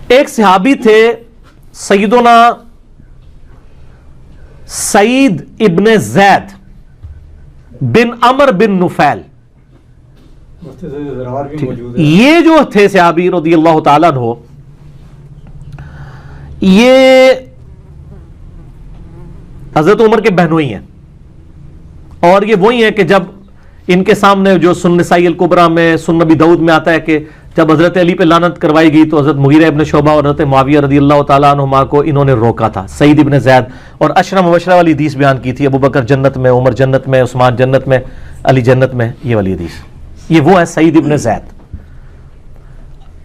ایک صحابی تھے سیدنا سعید ابن زید بن عمر بن نفیل. یہ جو تھے صحابی رضی اللہ تعالیٰ عنہ، یہ حضرت عمر کے بہنوئی ہیں، اور یہ وہی ہیں کہ جب ان کے سامنے جو سنن نسائی الکبریٰ میں، سنن نبی داؤد میں آتا ہے کہ جب حضرت علی پہ لعنت کروائی گئی تو حضرت مغیرہ ابن شعبہ اور حضرت معاویہ رضی اللہ تعالیٰ عنہما کو انہوں نے روکا تھا. سعید ابن زید، اور عشرہ مبشرہ والی حدیث بیان کی تھی، ابو بکر جنت میں، عمر جنت میں، عثمان جنت میں، علی جنت میں، یہ والی حدیث. یہ وہ ہے سعید ابن زید،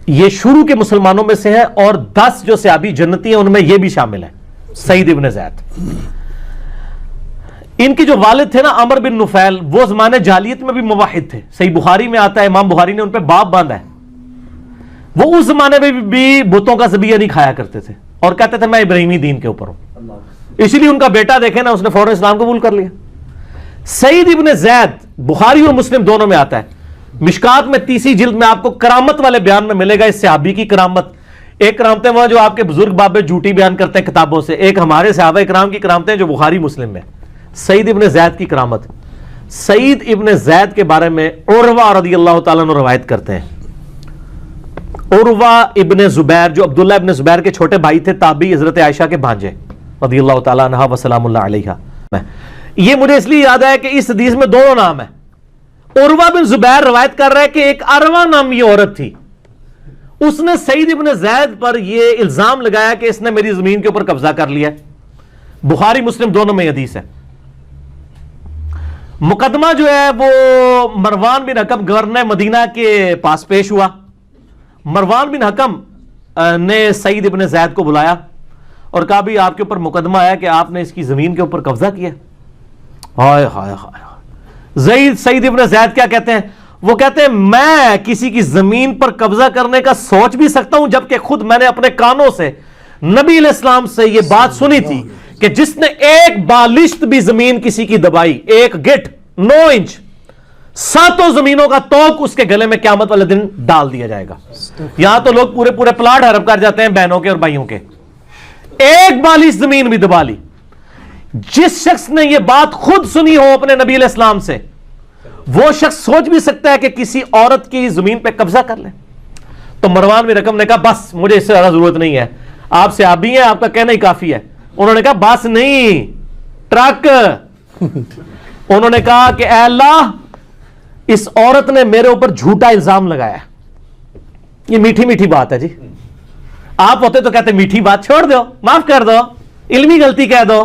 یہ شروع کے مسلمانوں میں سے ہے، اور 10 جو صحابی جنتی ہیں ان میں یہ بھی شامل ہے، سعید ابن زید. ان کے جو والد تھے نا عمر بن نفیل، وہ زمانے جاہلیت میں بھی موحد تھے. صحیح بخاری میں آتا ہے، امام بخاری نے ان پہ باب باندھا ہے. وہ اس زمانے میں بھی بتوں کا ذبیحہ نہیں کھایا کرتے تھے، اور کہتے تھے میں ابراہیمی دین کے اوپر ہوں. اسی لیے ان کا بیٹا دیکھے نا، اس نے فوراً اسلام قبول کر لیا. سعید ابن زید بخاری اور مسلم دونوں میں آتا ہے. مشکات میں 30 جلد میں آپ کو کرامت والے بیان میں ملے گا اس صحابی کی کرامت. ایک کرامتیں وہ جو آپ کے بزرگ بابے جھوٹی بیان کرتے ہیں کتابوں سے، ایک ہمارے صحابہ کرام کی کرامتیں جو بخاری مسلم میں. سعید ابن زید کی کرامت. سعید ابن زید کے بارے میں عروہ رضی اللہ تعالیٰ عنہ روایت کرتے ہیں. عروہ ابن زبیر جو عبداللہ ابن زبیر کے چھوٹے بھائی تھے، تابعی، حضرت عائشہ کے بھانجے رضی اللہ تعالیٰ عنہ وسلام اللہ علیہ. یہ مجھے اس لیے یاد ہے کہ اس حدیث میں دونوں نام ہیں. عروہ بن زبیر روایت کر رہا ہے کہ ایک اروہ نامی عورت تھی، اس نے سعید ابن زید پر یہ الزام لگایا کہ اس نے میری زمین کے اوپر قبضہ کر لیا. بخاری مسلم دونوں میں حدیث ہے. مقدمہ جو ہے وہ مروان بن حکم گورنر مدینہ کے پاس پیش ہوا. مروان بن حکم نے سعید ابن زید کو بلایا اور کہا بھی آپ کے اوپر مقدمہ ہے کہ آپ نے اس کی زمین کے اوپر قبضہ کیا. ہائے ہائے ہائے. سعید ابن زید کیا کہتے ہیں؟ وہ کہتے ہیں میں کسی کی زمین پر قبضہ کرنے کا سوچ بھی سکتا ہوں، جبکہ خود میں نے اپنے کانوں سے نبی علیہ السلام سے یہ بات سنی تھی کہ جس نے ایک بالشت بھی زمین کسی کی دبائی، ایک گٹ 9 انچ، 7 زمینوں کا توق اس کے گلے میں قیامت والے دن ڈال دیا جائے گا. یہاں تو لوگ پورے پورے پلاٹ حرب کر جاتے ہیں بہنوں کے اور بھائیوں کے. ایک بالش زمین بھی دبا لی. جس شخص نے یہ بات خود سنی ہو اپنے نبی علیہ السلام سے، وہ شخص سوچ بھی سکتا ہے کہ کسی عورت کی زمین پہ قبضہ کر لے. تو مروان بن حکم نے کہا بس مجھے اس سے زیادہ ضرورت نہیں ہے، آپ صحابی ہیں، آپ کا کہنا ہی کافی ہے. انہوں نے کہا بس نہیں، ٹرک. انہوں نے کہا کہ اے اللہ، اس عورت نے میرے اوپر جھوٹا الزام لگایا. یہ میٹھی میٹھی بات ہے جی. آپ ہوتے تو کہتے میٹھی بات چھوڑ دو، معاف کر دو، علمی غلطی کہہ دو.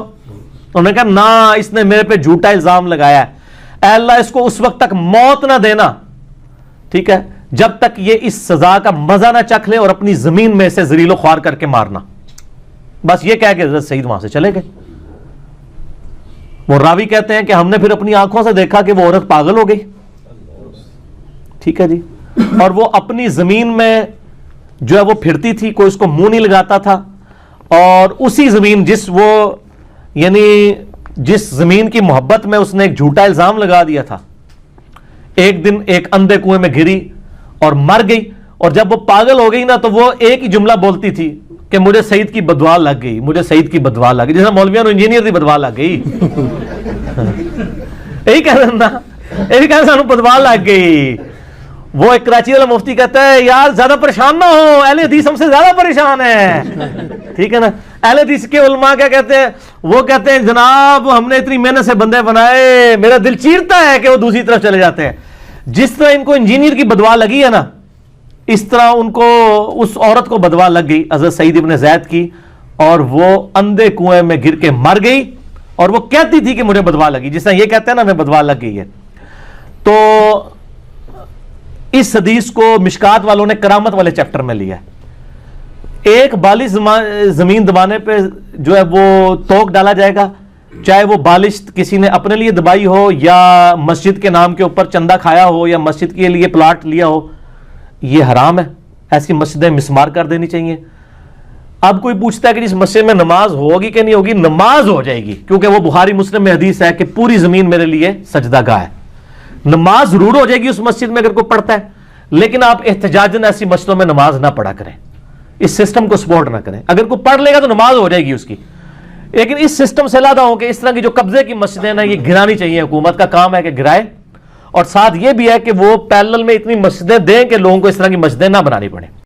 انہوں نے کہا نہ، اس نے میرے پہ جھوٹا الزام لگایا ہے. اے اللہ، اس کو اس وقت تک موت نہ دینا، ٹھیک ہے، جب تک یہ اس سزا کا مزہ نہ چکھ لے، اور اپنی زمین میں سے ذلیل و خوار کر کے مارنا. بس یہ کہہ کے حضرت سعید وہاں سے چلے گئے. وہ راوی کہتے ہیں کہ ہم نے پھر اپنی آنکھوں سے دیکھا کہ وہ عورت پاگل ہو گئی. ٹھیک ہے جی. اور وہ اپنی زمین میں جو ہے وہ پھرتی تھی، کوئی اس کو منہ نہیں لگاتا تھا. اور اسی زمین جس زمین کی محبت میں اس نے ایک جھوٹا الزام لگا دیا تھا، ایک دن ایک اندھے کنویں میں گری اور مر گئی. اور جب وہ پاگل ہو گئی نا، تو وہ ایک ہی جملہ بولتی تھی کہ مجھے سعید کی بدوا لگ گئی، مجھے سعید کی بدوا لگ گئی. جیسے مولویوں نے انجینئر کی بدوا لگ گئی. یہی کہہ رہا نا، یہی کہہ رہا بدوا لگ گئی. وہ ایک کراچی والا مفتی کہتا ہے یار زیادہ پریشان نہ ہو، اہل حدیث ہم سے زیادہ پریشان ہے. ٹھیک ہے نا. اہل حدیث کے علماء کیا کہتے ہیں؟ وہ کہتے ہیں جناب ہم نے اتنی محنت سے بندے بنائے، میرا دل چیرتا ہے کہ وہ دوسری طرف چلے جاتے ہیں. جس طرح ان کو انجینئر کی بدوا لگی ہے نا، اس طرح ان کو اس عورت کو بدوا لگ گئی حضرت سعید ابن زید کی، اور وہ اندھے کنویں میں گر کے مر گئی. اور وہ کہتی تھی کہ مجھے بدوا لگی، جس طرح یہ کہتے ہیں نا ہمیں بدوا لگ گئی ہے. تو اس حدیث کو مشکات والوں نے کرامت والے چیپٹر میں لیا ہے. ایک بالش زمین دبانے پہ جو ہے وہ توق ڈالا جائے گا، چاہے وہ بالش کسی نے اپنے لیے دبائی ہو، یا مسجد کے نام کے اوپر چندہ کھایا ہو، یا مسجد کے لیے پلاٹ لیا ہو. یہ حرام ہے. ایسی مسجدیں مسمار کر دینی چاہیے. اب کوئی پوچھتا ہے کہ جس مسجد میں نماز ہوگی کہ نہیں ہوگی؟ نماز ہو جائے گی، کیونکہ وہ بخاری مسلم میں حدیث ہے کہ پوری زمین میرے لیے سجدہ گاہ ہے. نماز ضرور ہو جائے گی اس مسجد میں اگر کوئی پڑھتا ہے، لیکن آپ احتجاجاً ایسی مسجدوں میں نماز نہ پڑھا کریں. اس سسٹم کو سپورٹ نہ کریں. اگر کوئی پڑھ لے گا تو نماز ہو جائے گی اس کی, لیکن اس سسٹم سے علیحدہ ہو کہ اس طرح کی جو قبضے کی مسجدیں نا یہ گرانے چاہیے. حکومت کا کام ہے کہ گرائے, اور ساتھ یہ بھی ہے کہ وہ پیرلل میں اتنی مسجدیں دیں کہ لوگوں کو اس طرح کی مسجدیں نہ بنانی پڑیں.